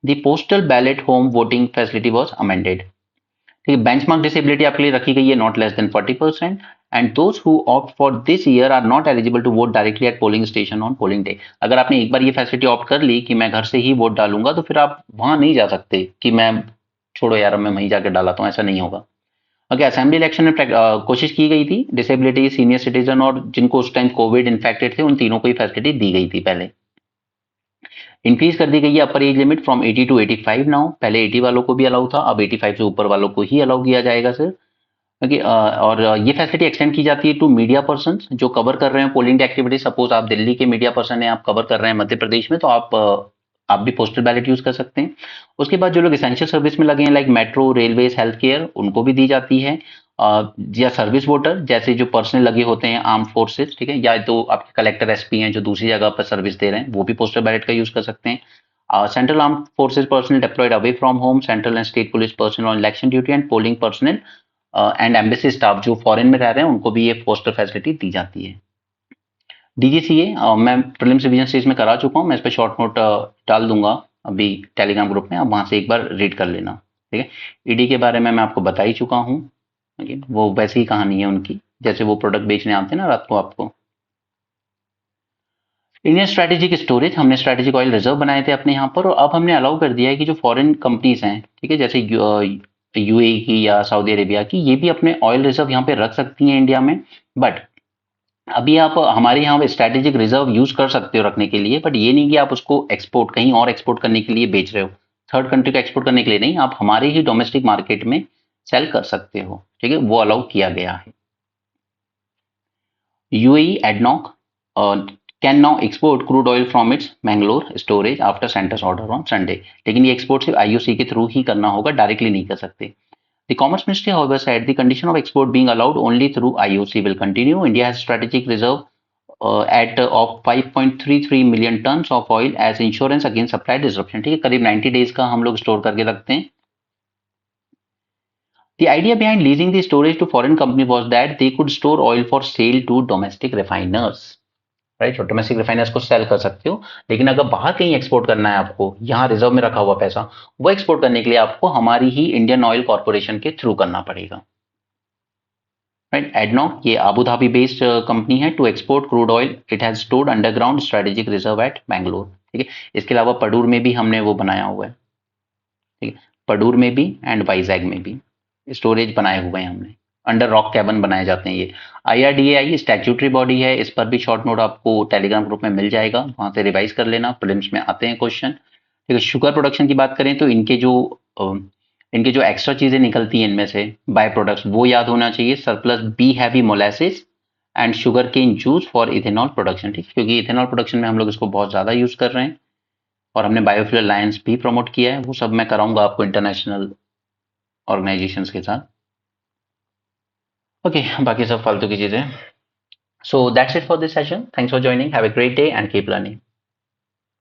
the postal ballot home voting facility was amended. ठीक है, बेंचमार्क डिसेबिलिटी आपके लिए रखी गई है not less than 40%, and those who opt for this year are not eligible to vote directly at polling station on polling day. अगर आपने एक बार ये फैसिलिटी ऑप्ट कर ली कि मैं घर से ही वोट डालूंगा, तो फिर आप वहां नहीं जा सकते कि मैं छोड़ो यार मैं वहीं जाकर डालाता हूँ, ऐसा नहीं होगा। ओके, असेंबली इलेक्शन में कोशिश की गई थी डिसेबिलिटी, सीनियर सिटीजन और जिनको उस टाइम कोविड इन्फेक्टेड थे, उन तीनों को ही फैसिलिटी दी गई थी। पहले इंक्रीज कर दी गई है upper age limit from 80 to 85 now. पहले 80 वालों को भी अलाउ था, अब 85 से ऊपर वालों को ही अलाउ किया जाएगा सिर्फ। ओके, और ये फैसिलिटी एक्सटेंड की जाती है टू मीडिया पर्सन जो कवर कर रहे हैं पोलिंग एक्टिविटी। सपोज आप दिल्ली के मीडिया पर्सन हैं, आप कवर कर रहे हैं मध्य प्रदेश में, तो आप भी पोस्टल बैलेट यूज कर सकते हैं। उसके बाद जो लोग एसेंशियल सर्विस में लगे हैं, like metro, railways, health care, उनको भी दी जाती है। या सर्विस वोटर, जैसे जो पर्सनल लगे होते हैं आर्म फोर्सेस, ठीक है, या तो आपके कलेक्टर एसपी हैं जो दूसरी जगह पर सर्विस दे रहे हैं, वो भी पोस्टल बैलेट का यूज कर सकते हैं। Central armed forces personnel deployed away from home, central and state police personnel on election duty and polling personnel and embassy staff जो फॉरेन में रह रहे हैं, उनको भी ये पोस्टल फैसिलिटी दी जाती है। डीजीसीए मैं प्रीलिम्स रिवीजन स्टेज में करा चुका हूँ, मैं इस पर शॉर्ट नोट डाल दूंगा अभी टेलीग्राम ग्रुप में, आप वहां से एक बार रीड कर लेना। ठीक है, ईडी के बारे में मैं आपको बता ही चुका हूँ, वो वैसी ही कहानी है उनकी, जैसे वो प्रोडक्ट बेचने आते हैं ना रात को आपको। इंडियन स्ट्रेटेजिक स्टोरेज, हमने स्ट्रेटेजिक ऑयल रिजर्व बनाए थे अपने यहाँ पर, और अब हमने अलाउ कर दिया है कि जो फॉरेन कंपनीज हैं, ठीक है, जैसे यूएई की या सऊदी अरेबिया की, ये भी अपने ऑयल रिजर्व यहाँ पे रख सकती हैं इंडिया में। बट अभी आप हमारे यहाँ स्ट्रेटेजिक रिजर्व यूज कर सकते हो रखने के लिए, बट ये नहीं कि आप उसको एक्सपोर्ट कहीं और एक्सपोर्ट करने के लिए बेच रहे हो, थर्ड कंट्री को एक्सपोर्ट करने के लिए नहीं, आप हमारे ही डोमेस्टिक मार्केट में सेल कर सकते हो। ठीक है, वो अलाउ किया गया है। UAE ADNOC can now export crude oil from its Mangalore storage after centres order on Sunday, लेकिन ये एक्सपोर्ट सिर्फ आईओसी के थ्रू ही करना होगा, डायरेक्टली नहीं कर सकते। The Commerce Ministry, however, said the condition of export being allowed only through IOC will continue. India has strategic reserve of 5.33 million tons of oil as insurance against supply disruption. ठीक है, करीब 90 days का हम लोग store करके रखते हैं। The idea behind leasing the storage to foreign company was that they could store oil for sale to domestic refiners. Right, domestic refiners को सेल कर सकते हो, लेकिन अगर बाहर कहीं एक्सपोर्ट करना है आपको, यहाँ रिजर्व में रखा हुआ पैसा, वो एक्सपोर्ट करने के लिए आपको हमारी ही इंडियन ऑयल कॉर्पोरेशन के थ्रू करना पड़ेगा। राइट, एडनॉक ये आबू धाबी बेस्ड कंपनी है to export crude oil, it has stored underground strategic reserve at Bangalore. ठीक है, इसके अलावा पडूर में भी हमने वो बनाया हुआ है। ठीक है, पडूर में भी एंड वाइजैग में भी स्टोरेज बनाए हुए हैं हमने, अंडर रॉक कैबन बनाए जाते हैं ये। IRDAI स्टैट्यूटरी बॉडी है, इस पर भी शॉर्ट नोट आपको टेलीग्राम ग्रुप में मिल जाएगा, वहां से रिवाइज कर लेना, प्रीलिम्स में आते हैं क्वेश्चन। ठीक है, शुगर प्रोडक्शन की बात करें तो इनके जो एक्स्ट्रा चीजें निकलती हैं इनमें से बाय प्रोडक्ट्स, वो याद होना चाहिए, surplus B heavy molasses and sugar cane juice for ethanol production. ठीक, क्योंकि इथेनॉल प्रोडक्शन में हम लोग इसको बहुत ज्यादा यूज कर रहे हैं, और हमने बायोफ्यूल अलायंस भी प्रमोट किया है, वो सब मैं कराऊंगा आपको इंटरनेशनल ऑर्गेनाइजेशंस के साथ। ओके, बाकी सब फालतू की चीजें। So that's it for this session. Thanks for joining. Have a great day and keep learning.